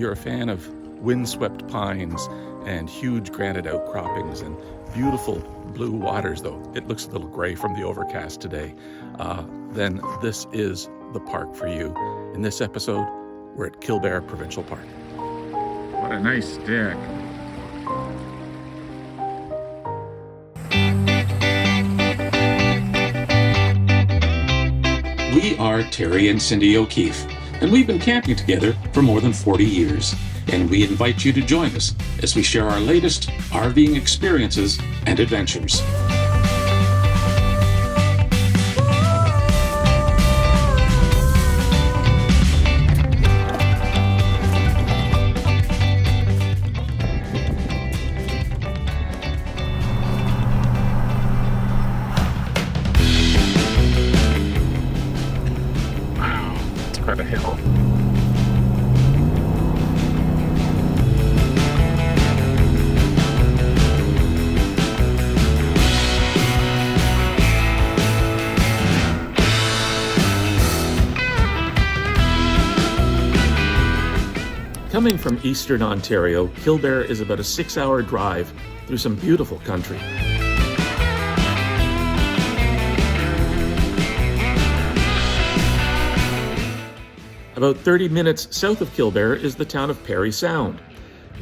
you're a fan of windswept pines and huge granite outcroppings and beautiful blue waters, though it looks a little gray from the overcast today, then this is the park for you. In this episode, we're at Killbear Provincial Park. What a nice stick. We are Terry and Cindy O'Keefe, and we've been camping together for more than 40 years. And we invite you to join us as we share our latest RVing experiences and adventures. Wow, it's quite a hill. Coming from eastern Ontario, Killbear is about a 6-hour drive through some beautiful country. About 30 minutes south of Killbear is the town of Parry Sound.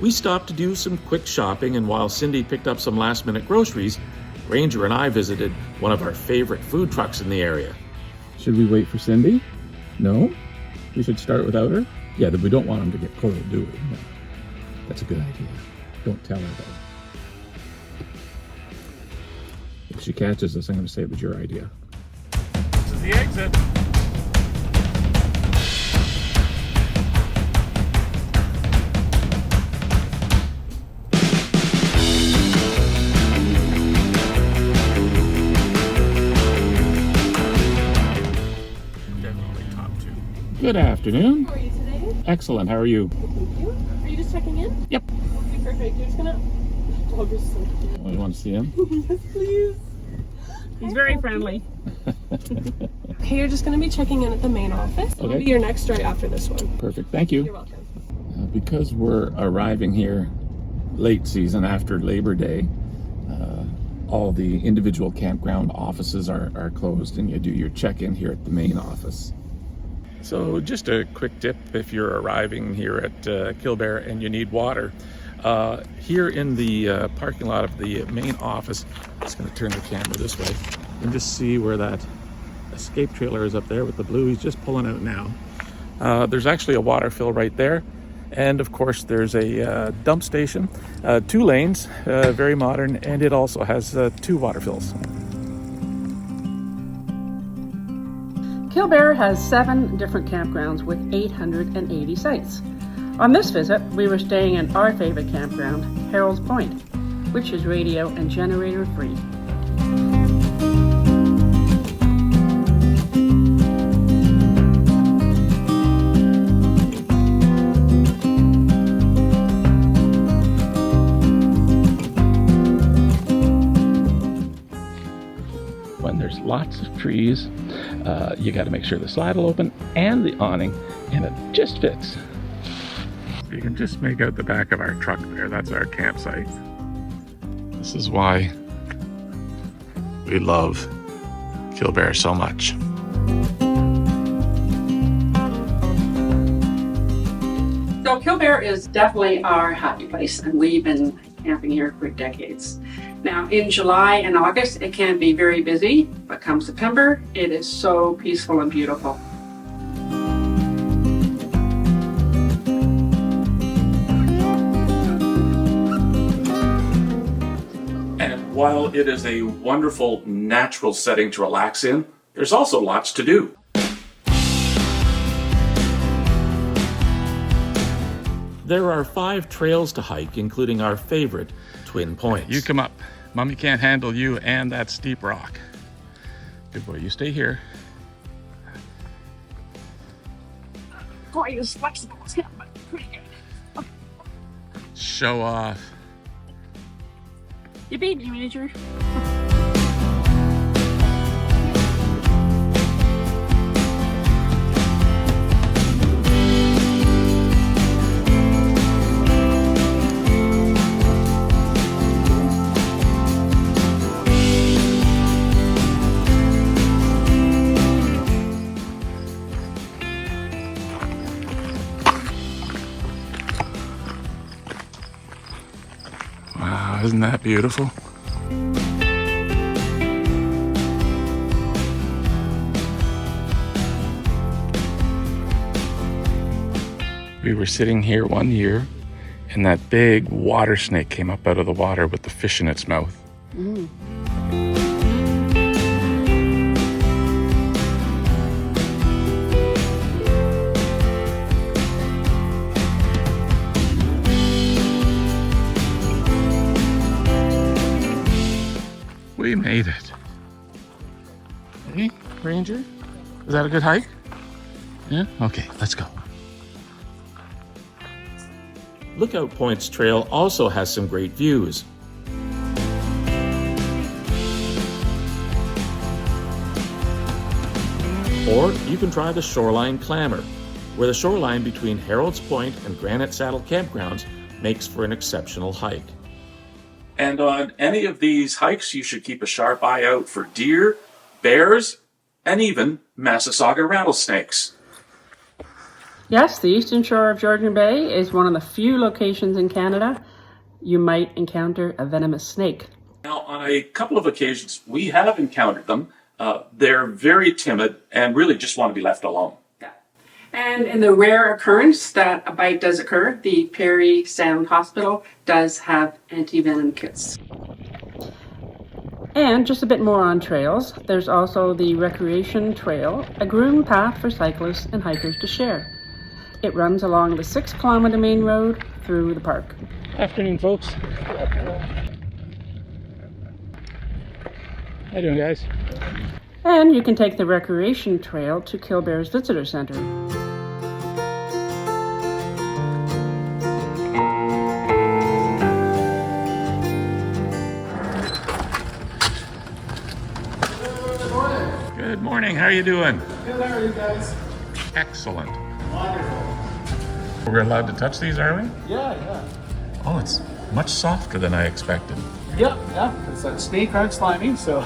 We stopped to do some quick shopping, and while Cindy picked up some last-minute groceries, Ranger and I visited one of our favorite food trucks in the area. Should we wait for Cindy? No? We should start without her? Yeah, we don't want him to get cold, do we? No. That's a good idea. Don't tell her, though. If she catches us, I'm going to say it was your idea. This is the exit. Definitely top two. Good afternoon. How are you today? Excellent. How are you? Thank you. Are you just checking in? Yep. Okay, perfect. You're just gonna... Oh, you're so cute. Oh, you want to see him? Yes, please. He's very friendly. Okay, you're just gonna be checking in at the main office. It'll Okay. be your next right after this one. Perfect. Thank you. You're welcome. Because we're arriving here late season after Labor Day, all the individual campground offices are closed, and you do your check-in here at the main office. So just a quick tip if you're arriving here at Killbear and you need water. Here in the parking lot of the main office, I'm just going to turn the camera this way and just see where that escape trailer is up there with the blue. He's just pulling out now. There's actually a water fill right there. And of course there's a dump station, 2 lanes, very modern, and it also has 2 water fills. Killbear has 7 different campgrounds with 880 sites. On this visit, we were staying in our favorite campground, Harold's Point, which is radio and generator free. When there's lots of trees, you got to make sure the slide will open and the awning, and it just fits. You can just make out the back of our truck there. That's our campsite. This is why we love Killbear so much. So Killbear is definitely our happy place, and we've been camping here for decades. Now in July and August it can be very busy, but come September it is so peaceful and beautiful. And while it is a wonderful natural setting to relax in, there's also lots to do. There are 5 trails to hike, including our favorite, Twin Points. You come up. Mommy can't handle you and that steep rock. Good boy, you stay here. Boy, he's flexible. It's pretty good. Show off. You beat me, Major. Oh, isn't that beautiful? We were sitting here one year and that big water snake came up out of the water with the fish in its mouth. Mm. We made it. Hey, Ranger? Is that a good hike? Yeah? Okay, let's go. Lookout Point's trail also has some great views. Or you can try the Shoreline Clamber, where the shoreline between Harold's Point and Granite Saddle campgrounds makes for an exceptional hike. And on any of these hikes, you should keep a sharp eye out for deer, bears, and even massasauga rattlesnakes. Yes, the eastern shore of Georgian Bay is one of the few locations in Canada you might encounter a venomous snake. Now, on a couple of occasions, we have encountered them. They're very timid and really just want to be left alone. Yeah. And in the rare occurrence that a bite does occur, the Parry Sound Hospital does have anti-venom kits. And just a bit more on trails, there's also the Recreation Trail, a groomed path for cyclists and hikers to share. It runs along the 6-kilometer main road through the park. Afternoon, folks. How you doing, guys? And you can take the Recreation Trail to Killbear's Visitor Center. Good morning. How are you doing? Good, how are you guys? Excellent. Wonderful. We're allowed to touch these, are we? Yeah. Oh, it's much softer than I expected. Yeah. It's a snake hard slimy, so.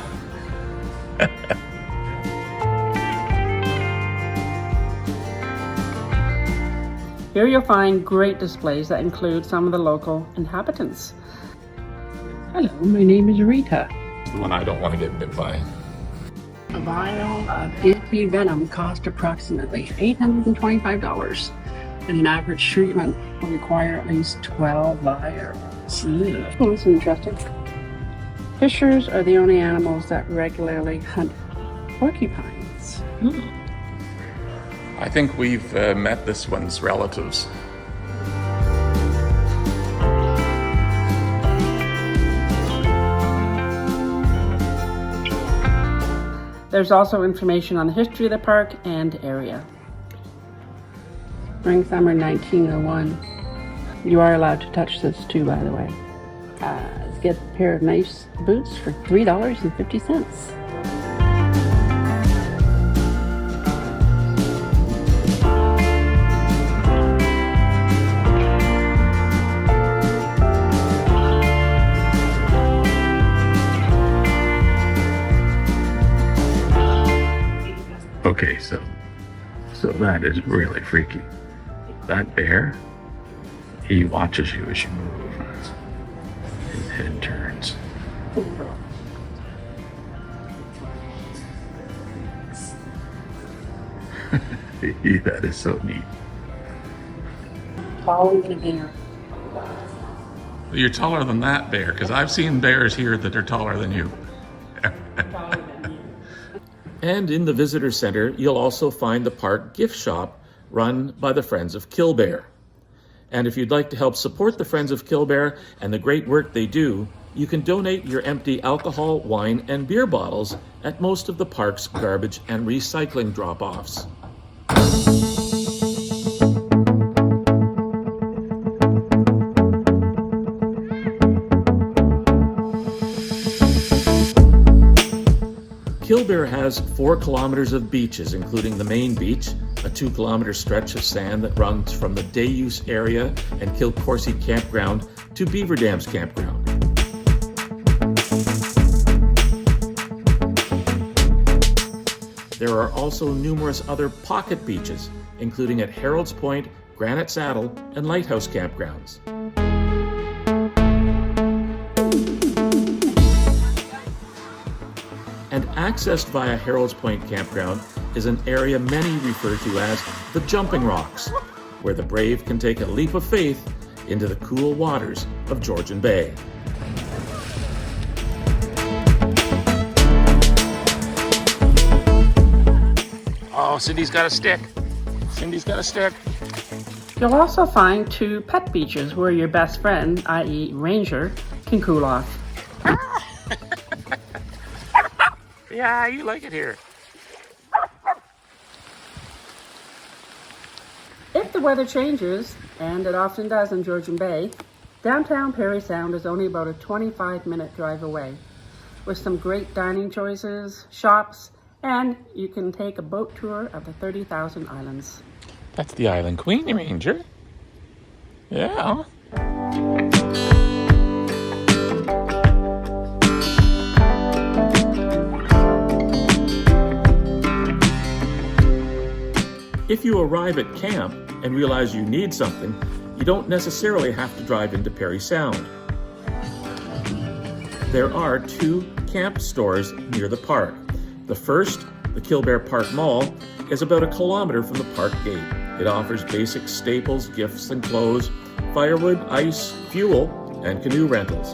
Here you'll find great displays that include some of the local inhabitants. Hello, my name is Rita. It's the one I don't want to get bit by. A vial of anti-venom costs approximately $825, and an average treatment will require at least 12 vials. Oh, that's interesting. Fishers are the only animals that regularly hunt porcupines. I think we've met this one's relatives. There's also information on the history of the park and area. Spring summer 1901. You are allowed to touch this too, by the way. Let's get a pair of nice boots for $3.50. Okay, so that is really freaky. That bear, he watches you as you move. His head turns. That is so neat. Taller than a bear. You're taller than that bear, because I've seen bears here that are taller than you. And in the visitor center, you'll also find the park gift shop run by the Friends of Killbear. And if you'd like to help support the Friends of Killbear and the great work they do, you can donate your empty alcohol, wine, and beer bottles at most of the park's garbage and recycling drop-offs. Killbear has 4 kilometers of beaches, including the main beach, a 2-kilometer stretch of sand that runs from the day use area and Kilcoursie Campground to Beaver Dams Campground. There are also numerous other pocket beaches, including at Harold's Point, Granite Saddle, and Lighthouse campgrounds. And accessed via Harold's Point Campground is an area many refer to as the Jumping Rocks, where the brave can take a leap of faith into the cool waters of Georgian Bay. Oh, Cindy's got a stick. Cindy's got a stick. You'll also find 2 pet beaches where your best friend, i.e. Ranger, can cool off. Yeah, you like it here. If the weather changes, and it often does in Georgian Bay, downtown Parry Sound is only about a 25-minute drive away, with some great dining choices, shops, and you can take a boat tour of the 30,000 islands. That's the Island Queen, Ranger. Yeah. If you arrive at camp and realize you need something, you don't necessarily have to drive into Parry Sound. There are 2 camp stores near the park. The first, the Killbear Park Mall, is about 1 kilometer from the park gate. It offers basic staples, gifts and clothes, firewood, ice, fuel, and canoe rentals.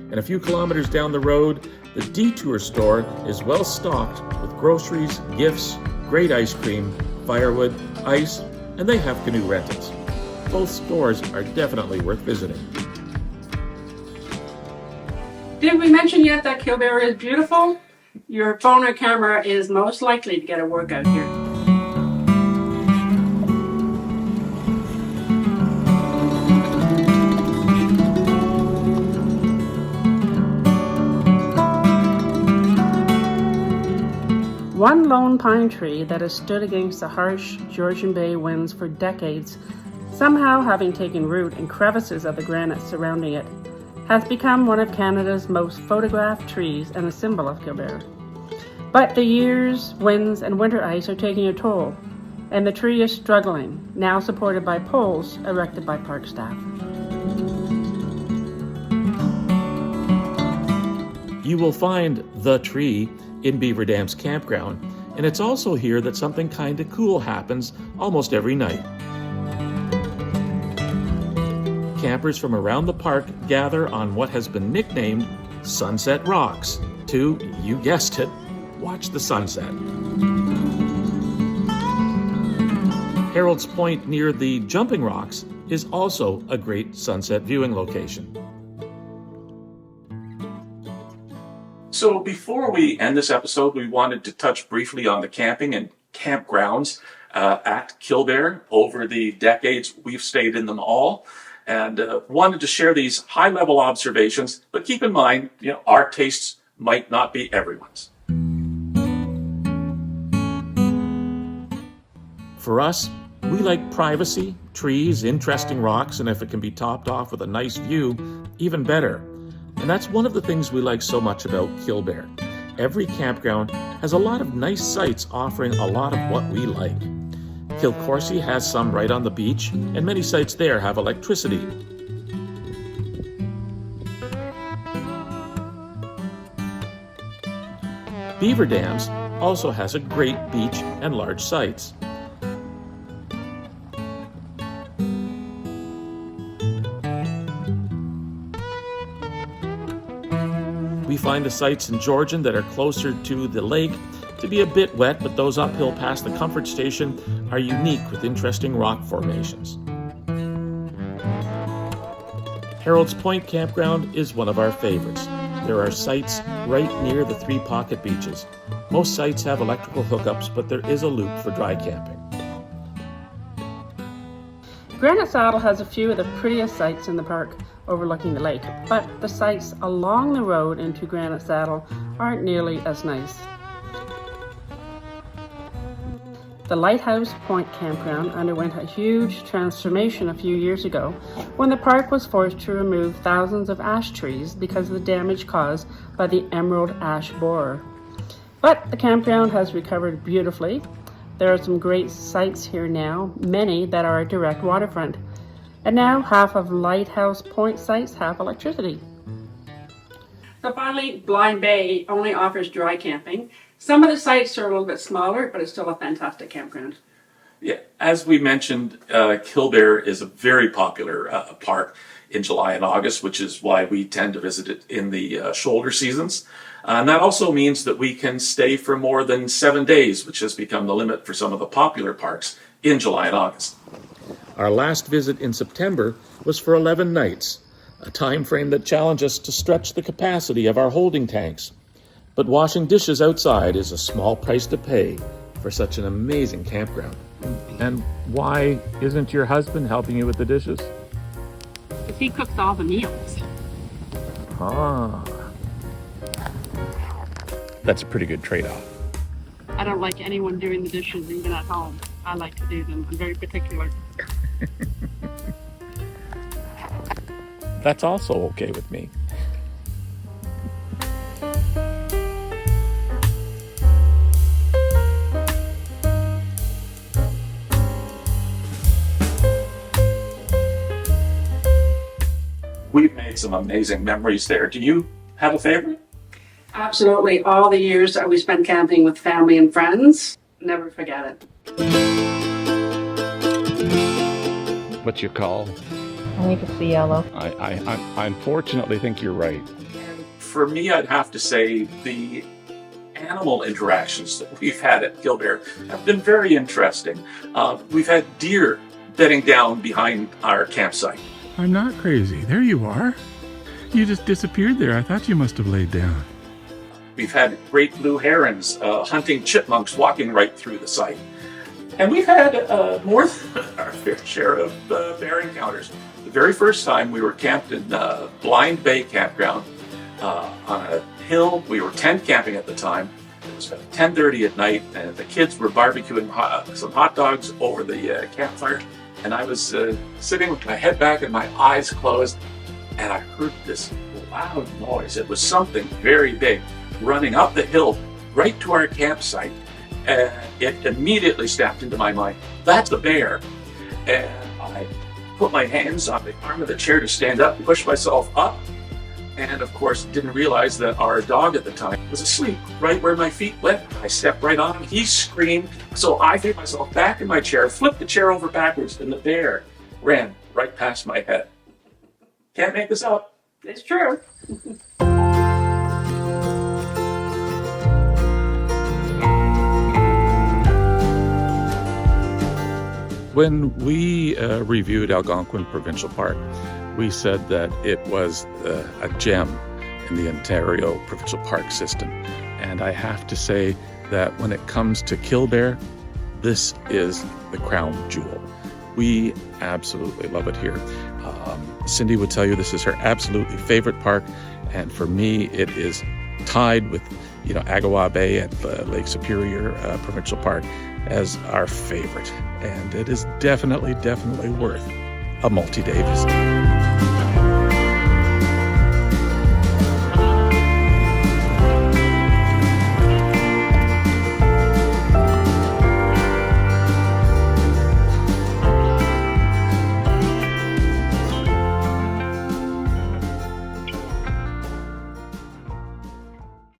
And a few kilometers down the road, the Detour store is well stocked with groceries, gifts, great ice cream, firewood, ice, and they have canoe rentals. Both stores are definitely worth visiting. Did we mention yet that Killbear is beautiful? Your phone or camera is most likely to get a workout here. One lone pine tree that has stood against the harsh Georgian Bay winds for decades, somehow having taken root in crevices of the granite surrounding it, has become one of Canada's most photographed trees and a symbol of Killbear. But the years, winds, and winter ice are taking a toll, and the tree is struggling, now supported by poles erected by park staff. You will find the tree in Beaver Dams Campground, and it's also here that something kinda cool happens almost every night. Campers from around the park gather on what has been nicknamed Sunset Rocks to, you guessed it, watch the sunset. Harold's Point near the Jumping Rocks is also a great sunset viewing location. So before we end this episode, we wanted to touch briefly on the camping and campgrounds at Killbear. Over the decades, we've stayed in them all, and wanted to share these high-level observations, but keep in mind, our tastes might not be everyone's. For us, we like privacy, trees, interesting rocks, and if it can be topped off with a nice view, even better. And that's one of the things we like so much about Killbear. Every campground has a lot of nice sites offering a lot of what we like. Kilcoursie has some right on the beach, and many sites there have electricity. Beaver Dams also has a great beach and large sites. We find the sites in Georgian that are closer to the lake to be a bit wet, but those uphill past the comfort station are unique with interesting rock formations. Harold's Point Campground is one of our favorites. There are sites right near the 3 pocket beaches. Most sites have electrical hookups, but there is a loop for dry camping. Granite Saddle has a few of the prettiest sites in the park overlooking the lake, but the sites along the road into Granite Saddle aren't nearly as nice. The Lighthouse Point Campground underwent a huge transformation a few years ago when the park was forced to remove thousands of ash trees because of the damage caused by the emerald ash borer. But the campground has recovered beautifully. There are some great sites here now, many that are direct waterfront. And now half of Lighthouse Point sites have electricity. So finally, Blind Bay only offers dry camping. Some of the sites are a little bit smaller, but it's still a fantastic campground. Yeah, as we mentioned, Killbear is a very popular park in July and August, which is why we tend to visit it in the shoulder seasons. And that also means that we can stay for more than 7 days, which has become the limit for some of the popular parks in July and August. Our last visit in September was for 11 nights, a time frame that challenged us to stretch the capacity of our holding tanks. But washing dishes outside is a small price to pay for such an amazing campground. And why isn't your husband helping you with the dishes? Because he cooks all the meals. Ah. That's a pretty good trade-off. I don't like anyone doing the dishes even at home. I like to do them. I'm very particular. That's also okay with me. We've made some amazing memories there. Do you have a favorite? Absolutely. All the years that we spent camping with family and friends, never forget it. What's your call? I think it's the yellow. I unfortunately think you're right. For me, I'd have to say the animal interactions that we've had at Killbear have been very interesting. We've had deer bedding down behind our campsite. I'm not crazy. There you are. You just disappeared there. I thought you must have laid down. We've had great blue herons hunting chipmunks walking right through the site. And we've had more than our fair share of bear encounters. The very first time we were camped in Blind Bay Campground on a hill. We were tent camping at the time. It was 10:30 at night, and the kids were barbecuing some hot dogs over the campfire. And I was sitting with my head back and my eyes closed, and I heard this loud noise. It was something very big running up the hill right to our campsite. And it immediately snapped into my mind, that's a bear. And I put my hands on the arm of the chair to stand up, push myself up, and of course didn't realize that our dog at the time was asleep right where my feet went. I stepped right on him, he screamed, so I threw myself back in my chair, flipped the chair over backwards, and the bear ran right past my head. Can't make this up. It's true. When we reviewed Algonquin Provincial Park, we said that it was a gem in the Ontario Provincial Park system. And I have to say that when it comes to Killbear, this is the crown jewel. We absolutely love it here. Cindy would tell you this is her absolutely favorite park. And for me, it is tied with Agawa Bay at Lake Superior Provincial Park as our favorite. And it is definitely worth a multi-day visit.